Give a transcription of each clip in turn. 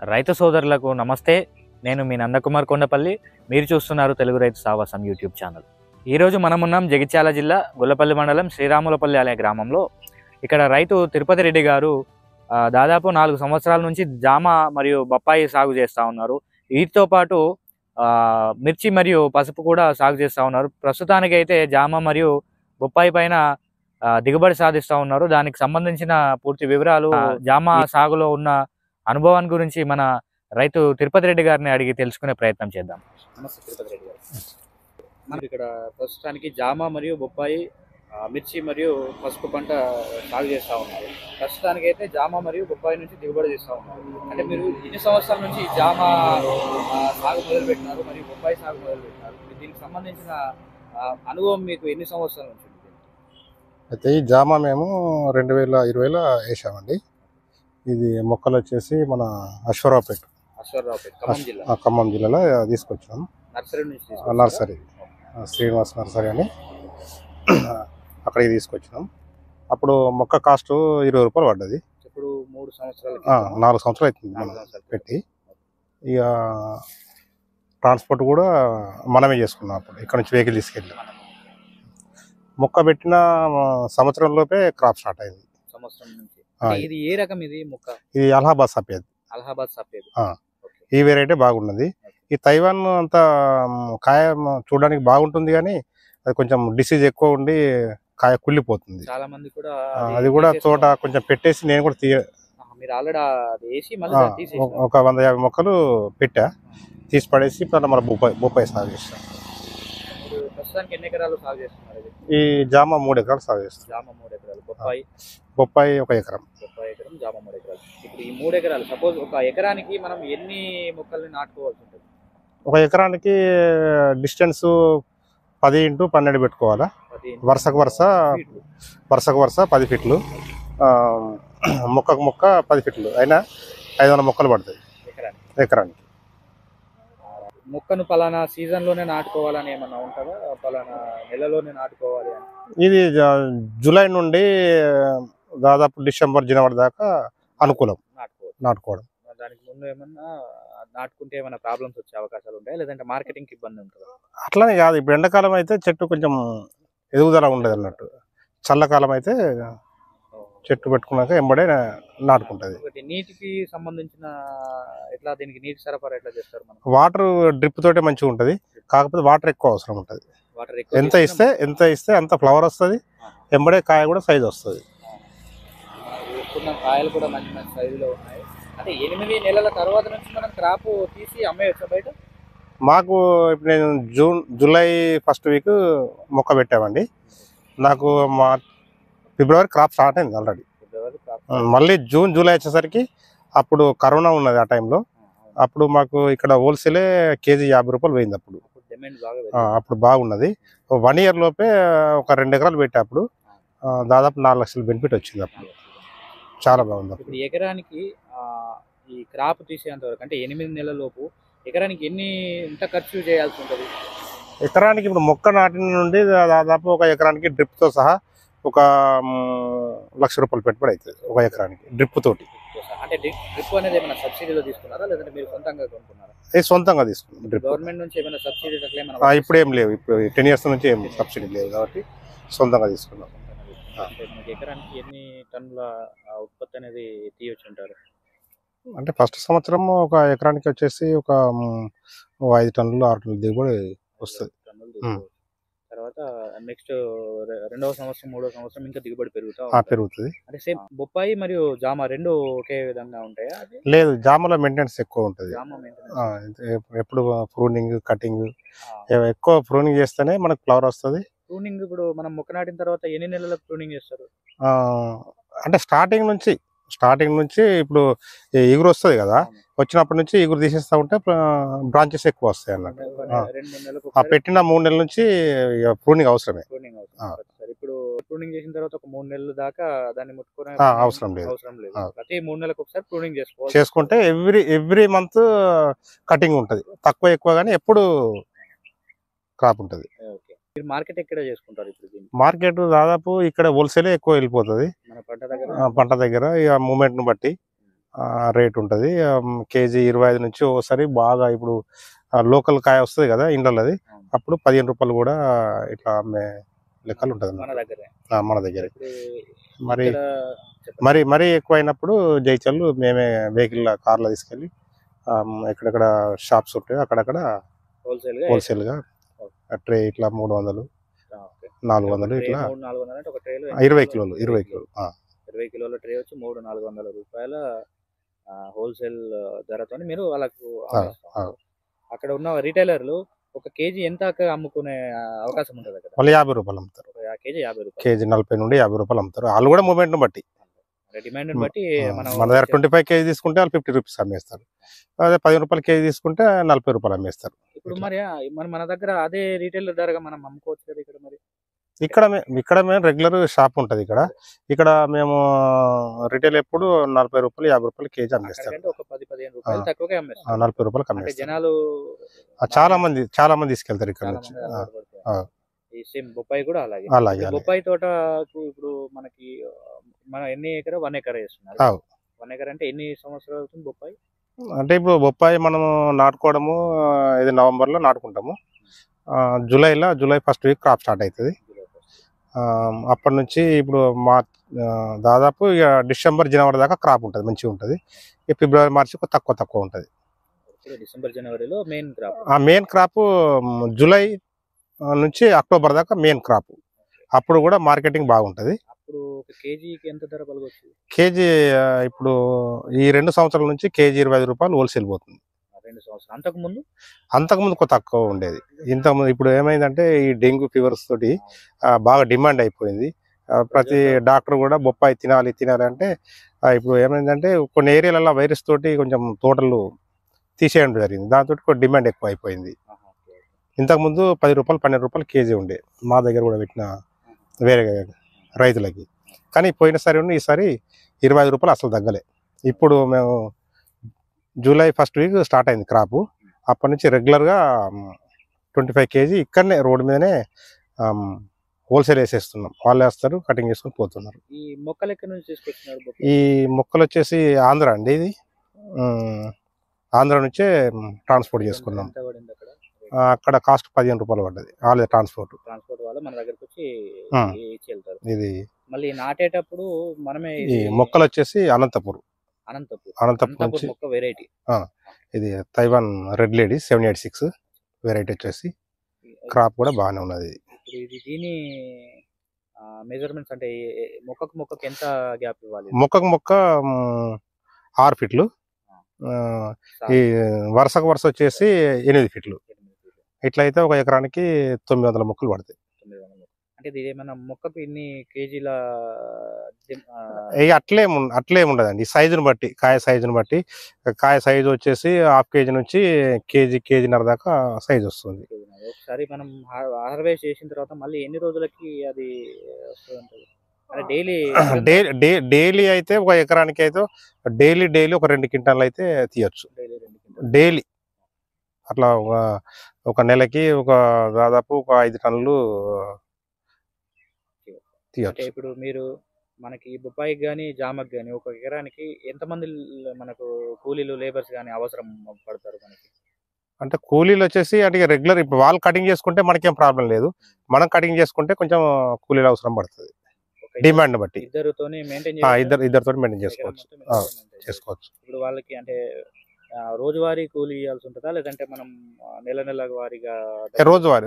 రైతు సోదరులకు నమస్తే. నేను మీ నందకుమార్ కొండపల్లి. మీరు చూస్తున్నారు తెలుగు రైతు సావాసం యూట్యూబ్ ఛానల్. ఈరోజు మనమున్నాం జగిత్యాల జిల్లా గొల్లపల్లి మండలం శ్రీరాములపల్లి అనే గ్రామంలో. ఇక్కడ రైతు తిరుపతి రెడ్డి గారు దాదాపు 4 సంవత్సరాల నుంచి జామ మరియు బొప్పాయి సాగు చేస్తూ ఉన్నారు. వీటితో పాటు మిర్చి మరియు పసుపు కూడా సాగు చేస్తూ ఉన్నారు. ప్రస్తుతానికి అయితే జామ మరియు బొప్పాయి పైన దిగుబడి సాధిస్తూ ఉన్నారు. దానికి సంబంధించిన పూర్తి వివరాలు, జామ సాగులో ఉన్న అనుభవాన్ని గురించి మన రైతు తిరుపతి రెడ్డి గారిని అడిగి తెలుసుకునే ప్రయత్నం చేద్దాం. నమస్తే తిరుపతి రెడ్డి గారు. మనం ఇక్కడ ప్రస్తుతానికి జామ మరియు బొప్పాయి, మిర్చి మరియు పసుపు పంట సాగు చేస్తూ ఉన్నారు. ప్రస్తుతానికి అయితే జామ మరియు బొప్పాయి నుంచి దిగుబడి తీస్తూ ఉన్నారు. అంటే మీరు ఎన్ని సంవత్సరాల నుంచి జామ సాగు మొదలుపెట్టినారు మరియు బొప్పాయి సాగు మొదలుపెట్టినారు? దీనికి సంబంధించిన అనుభవం మీకు ఎన్ని సంవత్సరాల నుంచి? అయితే ఈ జామ మేము 2020లో వేసామండి. ఇది మొక్కలు వచ్చేసి మన అశ్వరావుపేట ఖమ్మం జిల్లాలో తీసుకొచ్చాము. నర్సరీ శ్రీనివాస్ నర్సరీ అని అక్కడికి తీసుకొచ్చినాం. అప్పుడు మొక్క కాస్ట్ 20 రూపాయలు పడ్డది. ఇప్పుడు 4 సంవత్సరాలు అవుతుంది మనం పెట్టి. ఇక ట్రాన్స్పోర్ట్ కూడా మనమే చేసుకున్నాం. అప్పుడు ఇక్కడ నుంచి వెహికల్ తీసుకెళ్ళి మొక్క పెట్టిన సంవత్సరంలోపే క్రాప్ స్టార్ట్ అయింది. ఇది ఏ రకం? ఇది మొక్క ఇది అలహాబాద్ సఫేద్. ఈ వెరైటీ బాగున్నది. ఈ తైవాన్ అంత కాయ చూడడానికి బాగుంటుంది, కానీ అది కొంచెం డిసీజ్ ఎక్కువ ఉండి కాయ కుళ్ళిపోతుంది. చాలా మంది కూడా అది కూడా తోట కొంచెం పెట్టేసి నేను కూడా ఒక 150 మొక్కలు పెట్టా, తీసి పడేసి మన బొప్పాయి సాగు చేస్తాం. ఎన్ని ఎకరాలు సాగు చేస్తున్నారు? ఈ జామ 3 ఎకరాలు సాగు చేస్తాం. జామ 3 ఎకరాలు, బొప్పాయి 1 ఎకరం. జామ 3 ఎకరాలు. ఇప్పుడు ఈ 3 ఎకరాలు సపోజ్ ఒక ఎకరానికి మనం ఎన్ని మొక్కల్ని నాటుకోవాల్సి ఉంటుంది? ఒక ఎకరానికి డిస్టెన్స్ 10 x 12 పెట్టుకోవాలా. వరుసకు వరుస 10 ఫీట్లు, మొక్కకు మొక్క 10 ఫీట్లు అయినా 500 మొక్కలు పడతాయి ఎకరానికి. మొక్కను పలానా సీజన్ లోనే నాటుకోవాలని ఏమన్నా ఉంటుందా? పలానా నెలలోనే నాటుకోవాలి అని? ఇది జూలై నుండి దాదాపు డిసెంబర్, జనవరి దాకా అనుకూలం నాటుకోవడం. దానికి ముందు ఏమన్నా నాటుకుంటే ఏమైనా ప్రాబ్లమ్స్ వచ్చే అవకాశాలు ఉంటాయి, లేదంటే మార్కెటింగ్ ఇబ్బంది ఉంటుందా? అట్లానే కాదు. ఇప్పుడు ఎండాకాలం అయితే చెట్టు కొంచెం ఎదుగుదల ఉండదు అన్నట్టు. చల్లకాలం అయితే చెట్టు పెట్టుకున్నాక ఎంబడే నాటుకుంటుంది. నీటికి సంబంధించిన ఎట్లా, దీనికి నీటి సరఫరా ఎట్లా చేస్తారు? వాటర్ డ్రిప్ తోటే మంచిగా ఉంటుంది, కాకపోతే వాటర్ ఎక్కువ అవసరం ఉంటుంది. ఎంత ఇస్తే అంత ఫ్లవర్ వస్తుంది, ఎంబడే కాయ కూడా సైజ్ వస్తుంది. కాయలు కూడా మంచి మంచి సైజులో ఉన్నాయి. అంటే 8 నెలల తర్వాత నుంచి మనం క్రాప్ తీసి అమ్మేయచ్చా బయట? మాకు ఇప్పుడు నేను జూలై ఫస్ట్ వీక్ మొక్క పెట్టామండి. నాకు ఫిబ్రవరి క్రాప్ స్టార్ట్ అయింది ఆల్రెడీ. మళ్ళీ జూన్, జూలై వచ్చేసరికి అప్పుడు కరోనా ఉన్నది ఆ టైంలో. అప్పుడు మాకు ఇక్కడ హోల్సేలే కేజీ 50 రూపాయలు పోయింది. అప్పుడు బాగున్నది. 1 ఇయర్ లోపే ఒక 2 ఎకరాలు పెట్టే అప్పుడు దాదాపు 4 లక్షల బెనిఫిట్ వచ్చింది. అప్పుడు చాలా బాగుంది. ఇప్పుడు ఎకరానికి ఈ క్రాప్ తీసేంత వరకు అంటే 8 నెలల లోపు ఎకరానికి ఎంత ఖర్చు చేయాల్సి ఉంటుంది? ఎకరానికి ఇప్పుడు మొక్క నాటిన నుండి దాదాపు ఒక ఎకరానికి డ్రిప్తో సహా ఒక 1 లక్ష రూపాయలు పెట్టుబడి అవుతుంది ఒక ఎకరానికి డ్రిప్ తోటి. అంటే డ్రిప్ అనేది ఏమైనా సబ్సిడీలో తీసుకున్నారా, లేదంటే మీరు సొంతంగా కొనుక్కున్నారా? అది సొంతంగా తీసుకున్నాం. డ్రిప్ గవర్నమెంట్ నుంచి ఏమైనా సబ్సిడీ ఇప్పుడు ఏం లేవు. ఇప్పుడు 10 years నుంచి ఏం సబ్సిడీ లేవు కాబట్టి సొంతంగా తీసుకున్నాం. ఎకరానికి ఎన్ని టన్నుల ఉత్పత్తి అనేది తీయొచ్చు అంటారు? అంటే ఫస్ట్ సంవత్సరం ఒక ఎకరానికి వచ్చేసి ఒక 5 టన్నులు 6 టన్నులు దిగుబడి వస్తుంది. తర్వాత నెక్స్ట్ 2వ సంవత్సరం 3వ సంవత్సరం ఇంకా దిగుబడి పెరుగుతుంది. అంటే సేమ్ బొప్పాయి మరియు జామ రెండు ఒకే విధంగా ఉంటాయా? లేదు, జామలో మెయింటెనెన్స్ ఎక్కువ ఉంటుంది. ఎప్పుడు ప్రూనింగ్, కటింగ్ ఎక్కువ ప్రూనింగ్ చేస్తేనే మనకు ఫ్లవర్ వస్తుంది. ప్రూనింగ్ ఇప్పుడు మనం మొక్క నాటిన తర్వాత ఎన్ని నెలలకు ప్రూనింగ్ చేస్తారు? అంటే స్టార్టింగ్ నుంచి ఇప్పుడు ఎగురు వస్తుంది కదా, వచ్చినప్పటి నుంచి ఎగురు తీసేస్తా ఉంటే బ్రాంచెస్ ఎక్కువ వస్తాయి అన్నట్టు. పెట్టిన 3 నెలల నుంచి ప్రూనింగ్ అవసరమే. ఇప్పుడు ప్రూనింగ్ చేసిన తర్వాత ఒక 3 నెలల దాకా దాన్ని ముట్టుకునే అవసరం లేదు. ప్రతి 3 నెలలకు ఒకసారి ప్రూనింగ్ చేసుకుంటే ఎవ్రీ మంత్ కటింగ్ ఉంటుంది. తక్కువ ఎక్కువ కానీ ఎప్పుడు క్రాప్ ఉంటుంది. మార్కెట్ ఎక్కడ చేసుకుంటారు? ఇప్పుడు మార్కెట్ దాదాపు ఇక్కడ హోల్సేలే ఎక్కువ వెళ్ళిపోతుంది. పంట దగ్గర ఇక మూమెంట్ ను బట్టి రేట్ ఉంటుంది. కేజీ 25 నుంచి ఒకసారి బాగా ఇప్పుడు లోకల్ కాయ వస్తుంది కదా ఇండ్లలో, అది అప్పుడు 15 రూపాయలు కూడా ఇట్లా అమ్మే లెక్కలు ఉంటుంది మన దగ్గర. మరి మరి మరీ ఎక్కువ అయినప్పుడు జైచల్లు మేమే వెహికల్ కార్లో తీసుకెళ్ళి ఎక్కడెక్కడ షాప్స్ ఉంటాయో అక్కడక్కడ హోల్సేల్గా ట్రే ఇట్లా 300 400 ఇట్లా 20 కిలోలు 20 కిలోల ట్రే వచ్చి 300-400 రూపాయల హోల్సేల్ ధరతో మీరు వాళ్ళకు అక్కడ ఉన్న రిటైలర్లు ఒక కేజీ ఎంత అమ్ముకునే అవకాశం ఉంటుంది అక్కడ? వాళ్ళు 50 రూపాయలు అమ్ముతారు. కేజీ 50 రూపాయలు, కేజీ 40 నుండి 50 రూపాయలు అమ్ముతారు. వాళ్ళు కూడా మూమెంట్ బట్టి, డిమాండ్ బట్టి. మన దగ్గర 25 కేజీ తీసుకుంటే వాళ్ళు 50 రూపీస్ అమ్మేస్తారు. అదే 10 రూపాయలు కేజీ తీసుకుంటే 40 రూపాయలు అమ్మేస్తారు. ఇప్పుడు మరి మన దగ్గర అదే రీటైలర్ ధరగా మనం అమ్ముకోవచ్చు కదా ఇక్కడ? మరి ఇక్కడ మేము రెగ్యులర్ షాప్ ఉంటుంది. ఇక్కడ మేము రిటైల్ ఎప్పుడు 40 రూపాయలు 50 రూపాయలు కేజీ అమ్మేస్తారు. 10-15 రూపాయలు తక్కువగా అమ్మేస్తారు. 40 రూపాయలకు అమ్మేస్తారు. జనాలు చాలా మంది తీసుకెళ్తారు ఇక్కడ నుంచి. ఈ సేమ్ బొప్పాయి కూడా అలాగే. బొప్పాయి తోటకు ఇప్పుడు మనం ఎన్ని ఎకరా? 1 ఎకరా చేస్తున్నారు. 1 ఎకరా అంటే ఎన్ని సంవత్సరాలు అవుతుంది బొప్పాయి? అంటే ఇప్పుడు బొప్పాయి మనం నాటుకోవడము ఇది నవంబర్లో నాటుకుంటాము. July first week crop start అవుతుంది. అప్పటి నుంచి ఇప్పుడు దాదాపు ఇక డిసెంబర్ జనవరి దాకా క్రాప్ ఉంటుంది, మంచిగా ఉంటుంది. ఇక ఫిబ్రవరి మార్చి తక్కువ ఉంటుంది. డిసెంబర్ జనవరిలో మెయిన్ క్రాప్ జూలై నుంచి అక్టోబర్ దాకా మెయిన్ క్రాప్. అప్పుడు కూడా మార్కెటింగ్ బాగుంటుంది. అప్పుడు కేజీకి ఎంత ధర పలకొచ్చు? కేజీ ఇప్పుడు ఈ 2 సంవత్సరాల నుంచి కేజీ 25 రూపాయలు హోల్సేల్ పోతుంది. 2 సంవత్సరాలు అంతకుముందు తక్కువ ఉండేది. ఇంతకుముందు ఇప్పుడు ఏమైందంటే ఈ డెంగ్యూ ఫీవర్స్ తోటి బాగా డిమాండ్ అయిపోయింది. ప్రతి డాక్టర్ కూడా బొప్పాయి తినాలి అంటే ఇప్పుడు ఏమైందంటే కొన్ని ఏరియాలలో వైరస్ తోటి కొంచెం తోటలు తీసేయడం జరిగింది. దాంతో డిమాండ్ ఎక్కువ అయిపోయింది. ఇంతకుముందు 10 రూపాయలు 12 రూపాయలు కేజీ ఉండే మా దగ్గర కూడా పెట్టిన వేరే రైతులకి. కానీ ఈసారి 25 రూపాయలు అసలు తగ్గలే. ఇప్పుడు మేము జూలై ఫస్ట్ వీక్ స్టార్ట్ అయింది క్రాపు. అప్పటి నుంచి రెగ్యులర్గా 25 కేజీ ఇక్కడనే రోడ్డు మీదనే హోల్సేల్ వేసేస్తున్నాం. వాళ్ళు వేస్తారు, కటింగ్ చేసుకొని పోతున్నారు. ఈ మొక్కలు ఎక్కడి నుంచి తీసుకొచ్చినారు? ఈ మొక్కలు వచ్చేసి ఆంధ్ర అండి. ఇది ఆంధ్ర నుంచే ట్రాన్స్పోర్ట్ చేసుకున్నాం. అక్కడ కాస్ట్ 15 రూపాయలు పడ్డది. వాళ్ళే ట్రాన్స్పోర్ట్ వాళ్ళు మన దగ్గరకు వచ్చి ఇది మళ్ళీ నాటేటప్పుడు మనమే. ఈ మొక్కలు వచ్చేసి అనంతపూర్ నుంచి మొక్క వెరైటీ. ఇది తైవాన్ రెడ్ లేడీ 786 వెరైటీ వచ్చేసి క్రాప్ కూడా బాగానే ఉన్నది. దీని మెజర్మెంట్స్ అంటే మొక్కకు ఎంత గ్యాప్ ఇవ్వాలి? మొక్క 6 ఫీట్లు, ఈ వరుసకు వరుస వచ్చేసి 8 ఫీట్లు. ఇట్లయితే ఒక ఎకరానికి 900 మొక్కలు పడతాయి. అంటే ఇది ఏమైనా మొక్కకు ఇన్ని కేజీల అట్లే ఉండదండి. సైజుని బట్టి, కాయ సైజు వచ్చేసి ½ కేజీ నుంచి కేజీన్నర దాకా సైజు వస్తుంది. ఒకసారి మనం హార్వెస్ట్ చేసిన తర్వాత మళ్ళీ ఎన్ని రోజులకి అది వస్తుంది? డైలీ అయితే ఒక ఎకరానికి అయితే డైలీ ఒక 2 క్వింటాలు అయితే తీయచ్చు. డైలీ అట్లా ఒక నెలకి దాదాపు ఒక 5 టన్నులు తీయచ్చు. ఇప్పుడు మీరు మనకి బొప్పాయికి కానీ జామకి కానీ ఒక ఎకరానికి ఎంతమంది మనకు కూలీలు లేబర్స్ కానీ అవసరం పడతారు మనకి? అంటే కూలీలు వచ్చేసి అంటే రెగ్యులర్ ఇప్పుడు వాళ్ళు కటింగ్ చేసుకుంటే మనకేం ప్రాబ్లం లేదు. మనం కటింగ్ చేసుకుంటే కొంచెం కూలీలు అవసరం పడుతుంది. డిమాండ్ బట్టి ఇద్దరితో మెయింటైన్ చేసుకోవచ్చు. ఇప్పుడు వాళ్ళకి అంటే రోజువారీ కూలీ ఇవ్వాల్సి ఉంటుందా, లేదంటే మనం నెల వారీగా? రోజువారీ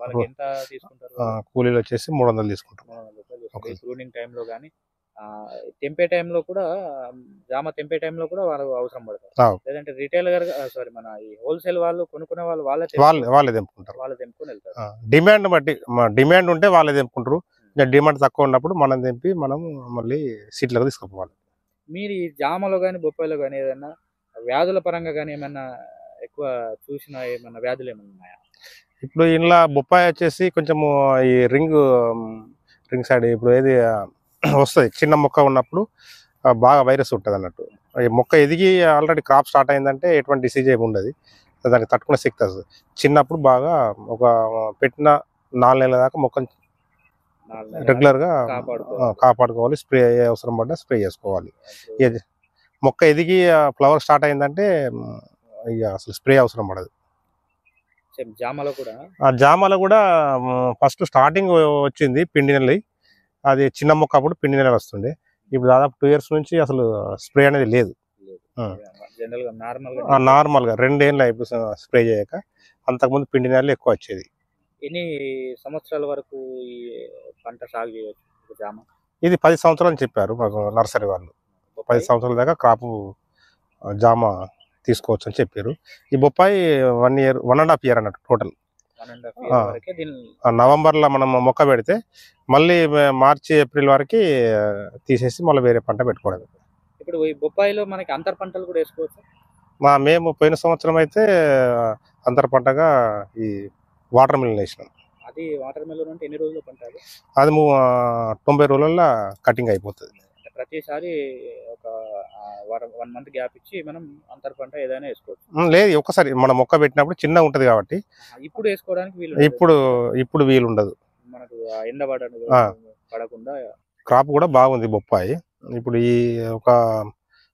వాళ్ళకి ఎంత తీసుకుంటారు? కూలీలు వచ్చేసి 300 తీసుకుంటారు. ప్రూనింగ్ టైంలో కానీ తెంపే టైంలో కూడా, జామ తెంపే టైంలో కూడా వాళ్ళు అవసరం పడతారు. లేదంటే రిటైల్ మన ఈ హోల్సేల్ వాళ్ళు కొనుక్కునే వాళ్ళు వాళ్ళే తెంపుకుంటారు. తెంపుకొని వెళ్తారు. డిమాండ్ బట్టి, డిమాండ్ ఉంటే వాళ్ళే తెంపుకుంటారు. డిమాండ్ తక్కువ ఉన్నప్పుడు మనం తెంపి మనం మళ్ళీ సీట్లకు తీసుకుపోవాలి. మీరు ఈ జామలో కానీ బొప్పాయిలో కానీ ఏదైనా వ్యాధుల పరంగా కానీ ఏమైనా ఎక్కువ చూసిన ఏమైనా వ్యాధులు ఏమైనా ఉన్నాయా? ఇప్పుడు ఇంట్లో బొప్పాయి వచ్చేసి కొంచెము ఈ రింగ్ సైడ్ ఇప్పుడు ఏది వస్తుంది, చిన్న మొక్క ఉన్నప్పుడు బాగా వైరస్ ఉంటుంది అన్నట్టు. ఈ మొక్క ఎదిగి ఆల్రెడీ క్రాప్ స్టార్ట్ అయిందంటే ఎటువంటి డిసీజ్ ఏమి ఉండదు, దానికి తట్టుకునే శక్తి వస్తుంది. చిన్నప్పుడు బాగా ఒక పెట్టిన 4 నెలల దాకా మొక్కను రెగ్యులర్గా కాపాడుకోవాలి. స్ప్రే అవసరం పడ్డా స్ప్రే చేసుకోవాలి. మొక్క ఎదిగి ఫ్లవర్ స్టార్ట్ అయిందంటే ఇక అసలు స్ప్రే అవసరం పడదు. జామలో కూడా ఆ జామలో కూడా ఫస్ట్ స్టార్టింగ్ వచ్చింది పిండి నెల, అది చిన్న మొక్క అప్పుడు పిండి నెల వస్తుండే. ఇప్పుడు దాదాపు 2 years నుంచి అసలు స్ప్రే అనేది లేదు. నార్మల్గా 2 ఏళ్ళు అయిపోయి స్ప్రే చేయక, అంతకుముందు పిండి నెలలు ఎక్కువ వచ్చేది. ఎన్ని సంవత్సరాల వరకు ఈ పంట సాగు చేయవచ్చు జామ? ఇది 10 సంవత్సరాలు అని చెప్పారు మాకు నర్సరీ వాళ్ళు. 10 సంవత్సరాల దాకా క్రాపు జామ తీసుకోవచ్చు అని చెప్పారు. ఈ బొప్పాయి 1 year 1.5 year అన్నట్టు టోటల్. నవంబర్లో మనం మొక్క పెడితే మళ్ళీ మార్చి ఏప్రిల్ వరకు తీసేసి మళ్ళీ వేరే పంట పెట్టుకోవడం. ఇప్పుడు ఈ బొప్పాయిలో మనకి అంతర పంటలు కూడా వేసుకోవచ్చు. మేము పోయిన సంవత్సరం అయితే అంతర పంటగా ఈ వాటర్ మిలన్ వేసినాం. అది వాటర్ మిలన్ అంటే ఎన్ని రోజులు పంట? అది 90 రోజుల్లో కటింగ్ అయిపోతుంది. ప్రతిసారి ఒక 1 month గ్యాప్ ఇచ్చి మనం అంతర పంట ఏదైనా వేసుకోవచ్చు? లేదు, ఒక్కసారి మనం మొక్క పెట్టినప్పుడు చిన్నగా ఉంటది కాబట్టి ఇప్పుడు వేసుకోవడానికి వీలు ఇప్పుడు వీలు ఉండదు. మనకు ఎండ పడకుండా. క్రాప్ కూడా బాగుంది బొప్పాయి. ఇప్పుడు ఈ ఒక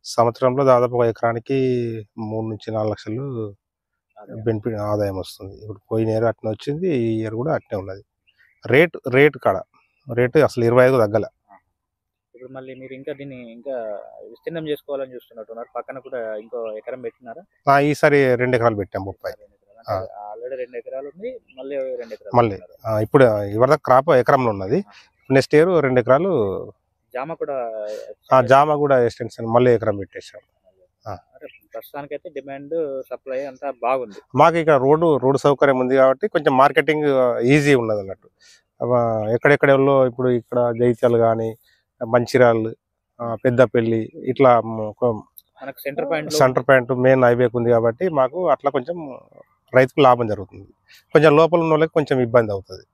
సంవత్సరంలో దాదాపు 1 ఎకరానికి 3 నుంచి 4 లక్షలు బెనిఫిట్ ఆదాయం వస్తుంది. ఇప్పుడు పోయిన ఇయర్ అట్నే వచ్చింది, ఈ ఇయర్ కూడా అట్నే ఉన్నది. రేటు అసలు 25 తగ్గల. ఇప్పుడు మళ్ళీ మీరు ఇంకా దీన్ని ఇంకా విస్తీర్ణం చేసుకోవాలని చూస్తున్నట్టున్నారు. పక్కన కూడా ఇంకో ఎకరం పెట్టినారా? ఈసారి 2 ఎకరాలు పెట్టాం బొప్పాయి. ఆల్రెడీ 2 ఎకరాలు ఉంది, మళ్ళీ 2 ఎకరాలు. మళ్ళీ ఇప్పుడు ఇవరి క్రాప్ ఎకరంలో ఉన్నది. నెక్స్ట్ ఇయర్ 2 ఎకరాలు జామ కూడా ఎక్స్టెన్షన్ మళ్ళీ ఎకరం పెట్టేసాం. ప్రస్తుతానికైతే డిమాండ్ సప్లై అంతా బాగుంది. మాకు ఇక్కడ రోడ్డు సౌకర్యం ఉంది కాబట్టి కొంచెం మార్కెటింగ్ ఈజీ ఉన్నది అన్నట్టు. ఎక్కడెక్కడెల్లో ఇప్పుడు ఇక్కడ జైత్యాలు కానీ, మంచిర్యాల, పెద్దపల్లి ఇట్లా సెంటర్ పాయింట్ మెయిన్ హైవేకి ఉంది కాబట్టి మాకు అట్లా కొంచెం రైతుకు లాభం జరుగుతుంది. కొంచెం లోపల ఉన్న వాళ్ళకి కొంచెం ఇబ్బంది అవుతుంది.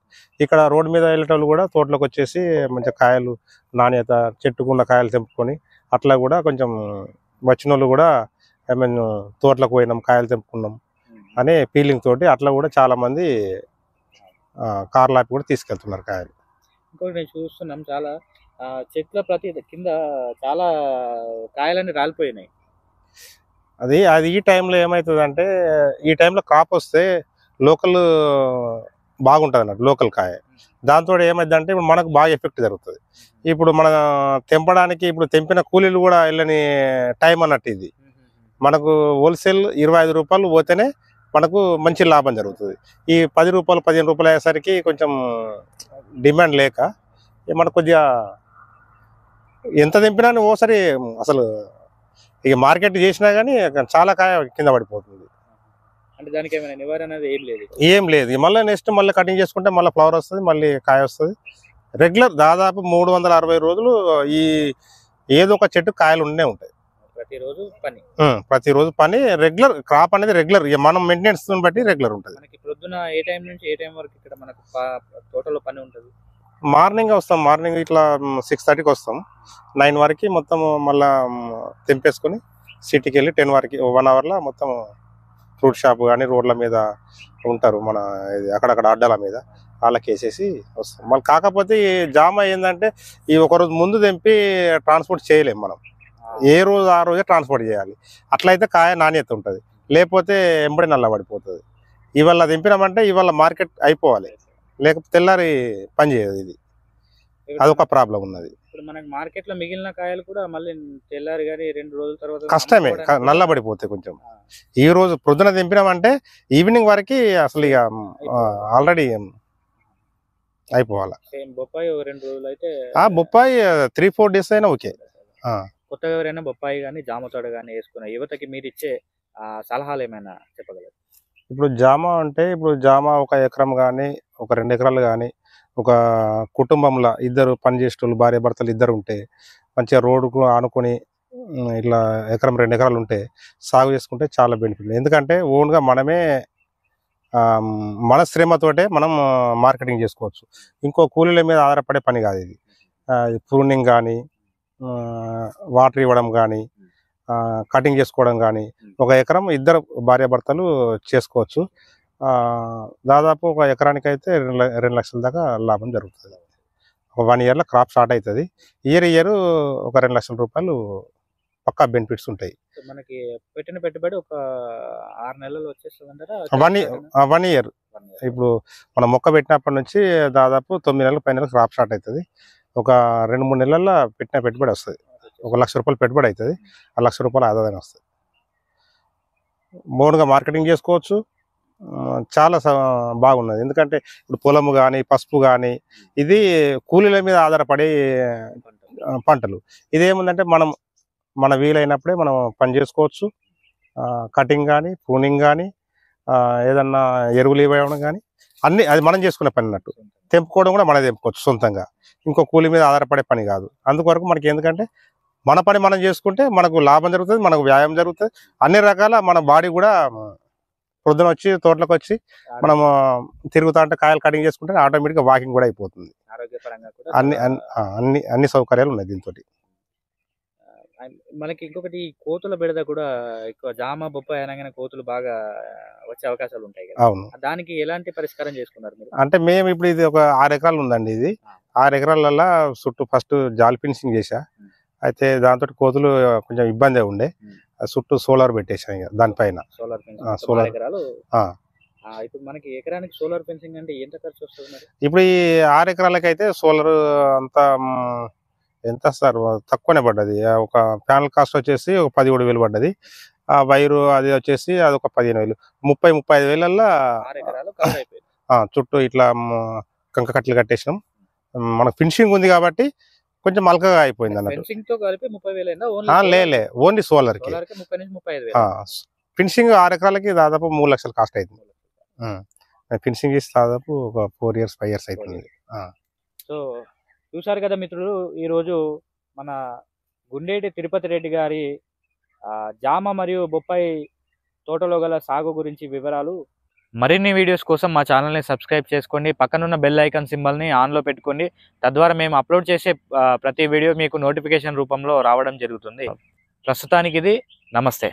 ఇక్కడ రోడ్డు మీద వెళ్ళేటోళ్ళు కూడా తోటలోకి వచ్చేసి మంచిగా కాయలు నాణ్యత చెట్టుకున్న కాయలు తెంపుకొని అట్లా కూడా కొంచెం వచ్చిన వాళ్ళు కూడా మేము తోటలకు పోయినాం కాయలు తెంపుకున్నాం అనే ఫీలింగ్ తోటి అట్లా కూడా చాలా మంది కార్లాపి కూడా తీసుకెళ్తున్నారు కాయలు. ఇంకోటి నేను చూస్తున్నాం, చాలా చెట్ల ప్రతి కింద చాలా కాయలన్నీ రాలిపోయినాయి. అది ఈ టైంలో ఏమవుతుంది అంటే, ఈ టైంలో క్రాప్ వస్తే లోకల్ బాగుంటుంది అన్నట్టు, లోకల్ కాయ. దాంతో ఏమైంది అంటే ఇప్పుడు మనకు బాగా ఎఫెక్ట్ జరుగుతుంది. ఇప్పుడు మన తెంపడానికి ఇప్పుడు తెంపిన కూలీలు కూడా వెళ్ళని టైం అన్నట్టు. ఇది మనకు హోల్సేల్ 25 రూపాయలు పోతేనే మనకు మంచి లాభం జరుగుతుంది. ఈ 10 రూపాయలు 15 రూపాయలు అయ్యేసరికి కొంచెం డిమాండ్ లేక మనకు కొద్దిగా ఎంత తెంపినా ఓసారి అసలు ఇక మార్కెట్ చేసినా కానీ చాలా కాయ కింద పడిపోతుంది. అంటే దానికి ఏమైనా నివారణ ఏం లేదు. మళ్ళీ నెక్స్ట్ మళ్ళీ కటింగ్ చేసుకుంటే మళ్ళీ ఫ్లవర్ వస్తుంది, మళ్ళీ కాయ వస్తుంది. రెగ్యులర్ దాదాపు 365 రోజులు ఈ ఏదో ఒక చెట్టు కాయలు ఉండే ఉంటాయి. ప్రతిరోజు పని రెగ్యులర్. క్రాప్ అనేది రెగ్యులర్, మనం మెయింటెనెన్స్ బట్టి రెగ్యులర్ ఉంటుంది. పొద్దున ఏ టైం నుంచి ఏ టైం వరకు ఇక్కడ మనకు తోటలో పని ఉంటుంది? మార్నింగ్ వస్తాం, మార్నింగ్ ఇట్లా 6:30కి వస్తాం. 9 వరకు మొత్తం మళ్ళా తెంపేసుకొని సిటీకి వెళ్ళి 10 వరకు 1 అవర్లో మొత్తం ఫ్రూట్ షాప్ కానీ రోడ్ల మీద ఉంటారు మన అక్కడక్కడ అడ్డాల మీద, వాళ్ళకి వేసేసి వస్తాం. మళ్ళీ కాకపోతే ఈ జామ ఏంటంటే ఈ ఒకరోజు ముందు తెంపి ట్రాన్స్పోర్ట్ చేయలేము మనం. ఏ రోజు ఆ రోజే ట్రాన్స్పోర్ట్ చేయాలి. అట్లయితే కాయ నాణ్యత ఉంటుంది, లేకపోతే ఎంబడి నల్లబడిపోతుంది. ఇవాళ తెంపినామంటే ఇవాళ మార్కెట్ అయిపోవాలి, లేకపోతే తెల్లారి పని చేయదు. ఇది అదొక ప్రాబ్లం ఉన్నది. ఇప్పుడు మనకి మార్కెట్ లో మిగిలిన కాయలు కూడా మళ్ళీ తెల్లారి కానీ 2 రోజుల తర్వాత కష్టమే, నల్లబడిపోతాయి. కొంచెం ఈ రోజు ప్రొద్దున తెంపినామంటే ఈవినింగ్ వరకు అసలు ఇక ఆల్రెడీ అయిపోవాలి. బొప్పాయి 2 రోజులు అయితే బొప్పాయి 3-4 days అయినా ఓకే. కొత్తగా ఎవరైనా బొప్పాయి కానీ జామ తోట కానీ వేసుకున్న యువతకి మీరు ఇచ్చే సలహాలు ఏమైనా చెప్పగలరు? ఇప్పుడు జామ అంటే ఇప్పుడు జామ 1 ఎకరం కానీ 2 ఎకరాలు కానీ ఒక కుటుంబంలో ఇద్దరు పనిచేసేటోళ్ళు భార్య భర్తలు ఇద్దరు ఉంటే మంచిగా రోడ్డుకు ఆనుకొని ఇట్లా 1-2 ఎకరాలు ఉంటే సాగు చేసుకుంటే చాలా బెనిఫిట్. ఎందుకంటే ఓన్గా మనమే మన శ్రమతోటే మనం మార్కెటింగ్ చేసుకోవచ్చు. ఇంకో కూలీల మీద ఆధారపడే పని కాదు ఇది. ప్రూనింగ్ కానీ, వాటర్ ఇవ్వడం కానీ, కటింగ్ చేసుకోవడం కానీ 1 ఎకరం ఇద్దరు భార్యాభర్తలు చేసుకోవచ్చు. దాదాపు 1 ఎకరానికి అయితే 2 లక్షల దాకా లాభం జరుగుతుంది. 1 yearలో క్రాప్ స్టార్ట్ అవుతుంది. ఇయర్ ఒక 2 లక్షల రూపాయలు పక్కా బెనిఫిట్స్ ఉంటాయి. మనకి పెట్టిన పెట్టుబడి ఒక 6 నెలలు వచ్చేస్తుంది అంటారా? 1 ఇయర్. ఇప్పుడు మనం మొక్క పెట్టినప్పటి నుంచి దాదాపు 9 నెలల పైన క్రాప్ స్టార్ట్ అవుతుంది. ఒక 2-3 నెలల్లో పెట్టిన పెట్టుబడి వస్తుంది. 1 లక్ష రూపాయలు పెట్టుబడి అవుతుంది. 1 లక్ష రూపాయలు ఆదాయం వస్తుంది. మోనుగా మార్కెటింగ్ చేసుకోవచ్చు. చాలా బాగున్నది. ఎందుకంటే ఇప్పుడు పొలము కానీ పసుపు కానీ ఇది కూలీల మీద ఆధారపడే పంటలు. ఇదేముందంటే మన వీలైనప్పుడే మనం పని చేసుకోవచ్చు. కటింగ్ కానీ ప్రూనింగ్ కానీ ఏదన్నా ఎరువులు ఇవ్వడం కానీ అన్ని అది మనం చేసుకునే పని అన్నట్టు. తెంపుకోవడం కూడా మనమే తెంపుకోవచ్చు సొంతంగా. ఇంకో కూలీ మీద ఆధారపడే పని కాదు. అందుకొరకు మనకి ఎందుకంటే మన పని మనం చేసుకుంటే మనకు లాభం జరుగుతుంది, మనకు వ్యాయామం జరుగుతుంది. అన్ని రకాల మన బాడీ కూడా పొద్దున వచ్చి తోటలోకి వచ్చి మనము తిరుగుతా అంటే కాయలు కటింగ్ చేసుకుంటే ఆటోమేటిక్గా వాకింగ్ కూడా అయిపోతుంది. అన్ని సౌకర్యాలు ఉన్నాయి దీంతో. మనకి ఇంకొకటి కోతుల బెడద కూడా ఎక్కువ. జామ బొప్పాయి అనగానే కోతులు బాగా వచ్చే అవకాశాలు ఉంటాయి కదా. అవును. దానికి ఎలాంటి పరిష్కారం చేసుకున్నారు మీరు? అంటే మేము ఇప్పుడు ఇది ఒక 6 ఎకరాలు ఉందండి. ఇది 6 ఎకరాలలో చుట్టూ ఫస్ట్ జాల్ ఫినిషింగ్ చేసా. అయితే దాంతో కోతులు కొంచెం ఇబ్బంది ఉండే. చుట్టూ సోలార్ పెట్టేసాం ఇక దానిపైన. సోలార్ ఎకరాలు. ఇప్పుడు మనకి ఎకరానికి సోలార్ ఫెన్సింగ్ అంటే ఎంత ఖర్చు వస్తుంది మరి? ఇప్పుడు ఈ 6 ఎకరాలకి అయితే సోలార్ అంతా ఎంత సార్ తక్కువనే పడ్డది. ఒక ప్యానల్ కాస్ట్ వచ్చేసి ఒక 17,000 పడ్డది. ఆ వైరు అది వచ్చేసి అది ఒక 15,000. 30-35,000 చుట్టూ ఇట్లా కంక కట్టలు కట్టేసినాం. మనకు ఫినిషింగ్ ఉంది కాబట్టి కొంచెం మల్కగా అయిపోయింది అన్నట్టు. లే ఓన్లీ సోలార్ కి ఫినిషింగ్ 6 ఎకరాలకి దాదాపు 3 లక్షలు కాస్ట్ అవుతుంది. ఫినిషింగ్ చేసి దాదాపు ఒక 4 years 5 years అవుతుంది. సో చూశారు కదా మిత్రులు, ఈరోజు మన గుండేటి తిరుపతి రెడ్డి గారి జామ మరియు బొప్పాయి తోటలో గల సాగు గురించి వివరాలు. మరిన్ని వీడియోస్ కోసం మా ఛానల్ని సబ్స్క్రైబ్ చేసుకోండి. పక్కనున్న బెల్ ఐకాన్ సింబల్ని ఆన్లో పెట్టుకోండి. తద్వారా మేము అప్లోడ్ చేసే ప్రతి వీడియో మీకు నోటిఫికేషన్ రూపంలో రావడం జరుగుతుంది. ప్రస్తుతానికి ఇది నమస్తే.